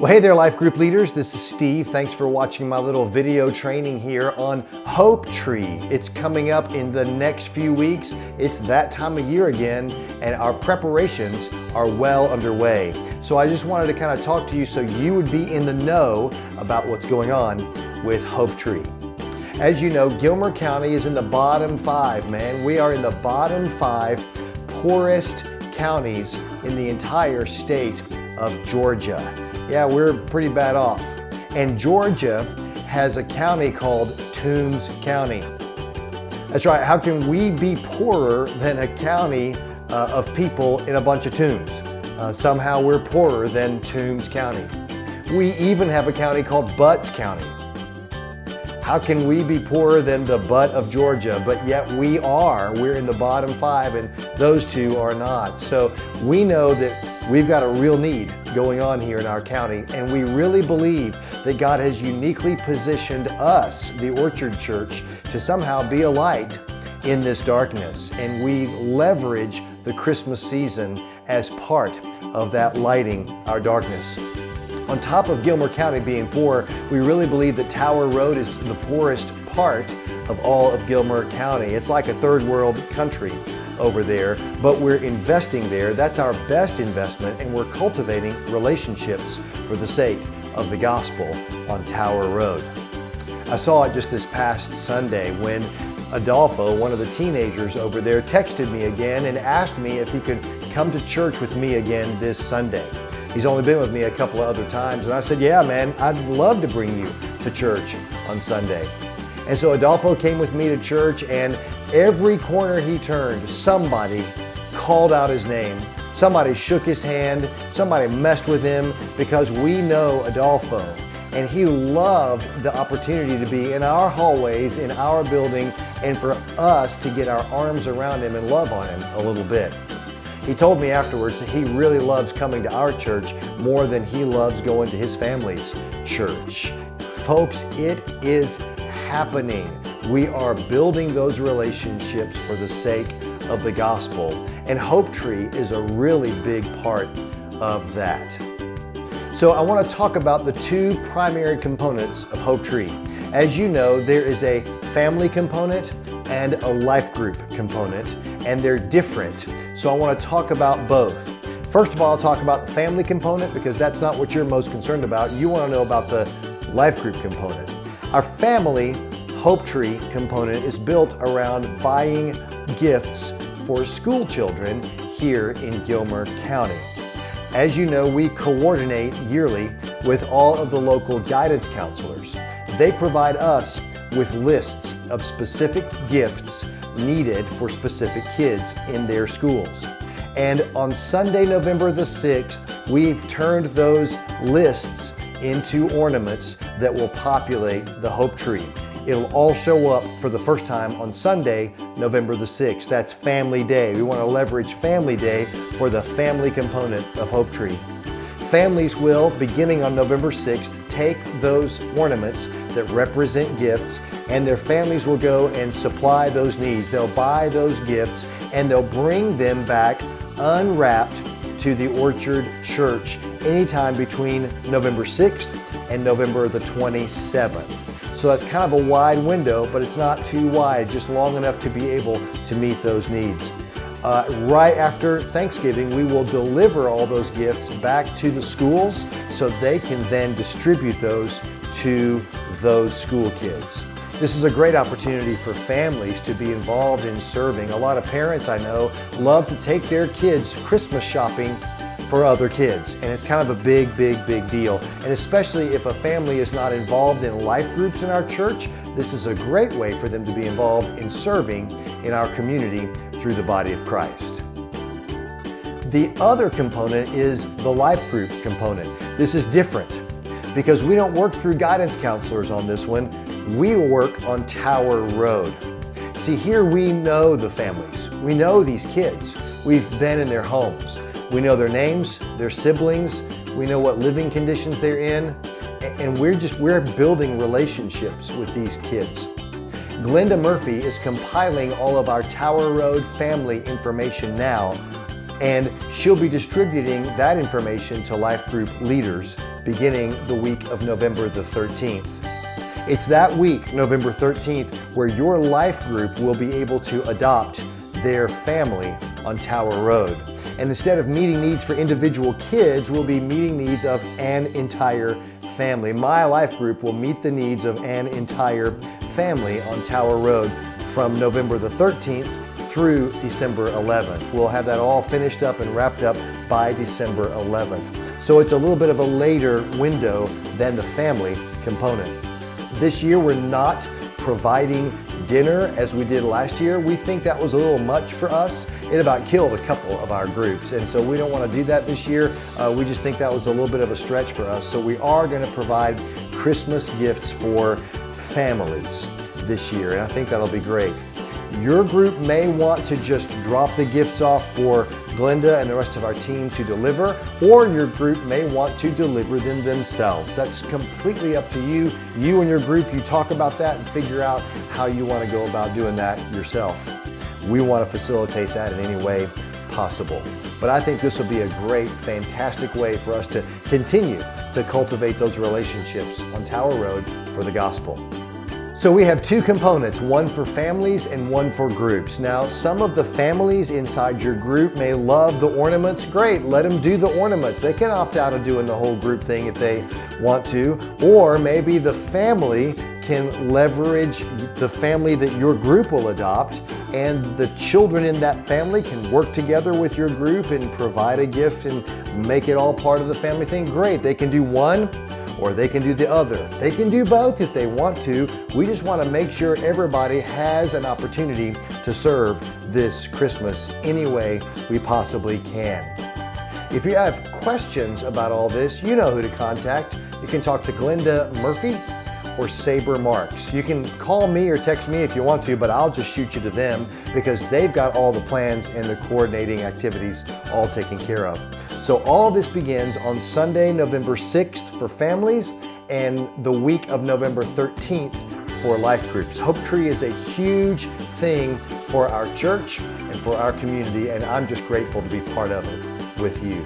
Well, hey there, life group leaders. This is Steve. Thanks for watching my little video training here on Hope Tree. It's coming up in the next few weeks. It's that time of year again, and our preparations are well underway. So I just wanted to kind of talk to you so you would be in the know about what's going on with Hope Tree. As you know, Gilmer County is in the bottom 5, man. We are in the bottom 5 poorest counties in the entire state of Georgia. Yeah, we're pretty bad off. And Georgia has a county called Toombs County. That's right, how can we be poorer than a county of people in a bunch of tombs? Somehow we're poorer than Toombs County. We even have a county called Butts County. How can we be poorer than the butt of Georgia? But yet we are. We're in the bottom 5 and those two are not. So we know that we've got a real need going on here in our county, and we really believe that God has uniquely positioned us, the Orchard Church, to somehow be a light in this darkness. And we leverage the Christmas season as part of that lighting our darkness. On top of Gilmer County being poor, we really believe that Tower Road is the poorest part of all of Gilmer County. It's like a third world country over there, but we're investing there. That's our best investment, and we're cultivating relationships for the sake of the gospel on Tower Road. I saw it just this past Sunday when Adolfo, one of the teenagers over there, texted me again and asked me if he could come to church with me again this Sunday. He's only been with me a couple of other times, and I said, yeah, man, I'd love to bring you to church on Sunday. And so Adolfo came with me to church, and every corner he turned, somebody called out his name. Somebody shook his hand, somebody messed with him, because we know Adolfo. And he loved the opportunity to be in our hallways, in our building, and for us to get our arms around him and love on him a little bit. He told me afterwards that he really loves coming to our church more than he loves going to his family's church. Folks, it is happening. We are building those relationships for the sake of the gospel, and Hope Tree is a really big part of that. So I want to talk about the two primary components of Hope Tree. As you know, there is a family component and a life group component, and they're different. So I want to talk about both. First of all, I'll talk about the family component because that's not what you're most concerned about. You want to know about the life group component. Our family Hope Tree component is built around buying gifts for school children here in Gilmer County. As you know, we coordinate yearly with all of the local guidance counselors. They provide us with lists of specific gifts needed for specific kids in their schools. And on Sunday, November the 6th, we've turned those lists into ornaments that will populate the Hope Tree. It'll all show up for the first time on Sunday, November the 6th. That's Family Day. We want to leverage Family Day for the family component of Hope Tree. Families will, beginning on November 6th, take those ornaments that represent gifts, and their families will go and supply those needs. They'll buy those gifts and they'll bring them back unwrapped to the Orchard Church anytime between November 6th and November the 27th. So that's kind of a wide window, but it's not too wide, just long enough to be able to meet those needs. Right after Thanksgiving, we will deliver all those gifts back to the schools so they can then distribute those to those school kids. This is a great opportunity for families to be involved in serving. A lot of parents I know love to take their kids Christmas shopping for other kids, and it's kind of a big deal. And especially if a family is not involved in life groups in our church, this is a great way for them to be involved in serving in our community through the body of Christ. The other component is the life group component. This is different because we don't work through guidance counselors on this one. We work on Tower Road. See, here we know the families. We know these kids. We've been in their homes. We know their names, their siblings. We know what living conditions they're in. And we're building relationships with these kids. Glenda Murphy is compiling all of our Tower Road family information now And she'll be distributing that information to life group leaders beginning the week of November the 13th. It's that week, November 13th, where your life group will be able to adopt their family on Tower Road. And instead of meeting needs for individual kids, we'll be meeting needs of an entire family. My life group will meet the needs of an entire family on Tower Road from November the 13th through December 11th. We'll have that all finished up and wrapped up by December 11th. So it's a little bit of a later window than the family component. This year we're not providing dinner as we did last year. We think that was a little much for us. It about killed a couple of our groups, and so we don't want to do that this year. We just think that was a little bit of a stretch for us. So we are going to provide Christmas gifts for families this year, and I think that'll be great. Your group may want to just drop the gifts off for Glenda and the rest of our team to deliver, or your group may want to deliver them themselves. That's completely up to you. You and your group, you talk about that and figure out how you want to go about doing that yourself. We want to facilitate that in any way possible. But I think this will be a great, fantastic way for us to continue to cultivate those relationships on Tower Road for the gospel. So we have two components, one for families and one for groups. Now, some of the families inside your group may love the ornaments. Great, let them do the ornaments. They can opt out of doing the whole group thing if they want to. Or maybe the family can leverage the family that your group will adopt, and the children in that family can work together with your group and provide a gift and make it all part of the family thing. Great, they can do one, or they can do the other. They can do both if they want to. We just want to make sure everybody has an opportunity to serve this Christmas any way we possibly can. If you have questions about all this, you know who to contact. You can talk to Glenda Murphy or Saber Marks. You can call me or text me if you want to, but I'll just shoot you to them because they've got all the plans and the coordinating activities all taken care of. So all this begins on Sunday, November 6th for families and the week of November 13th for life groups. Hope Tree is a huge thing for our church and for our community, and I'm just grateful to be part of it with you.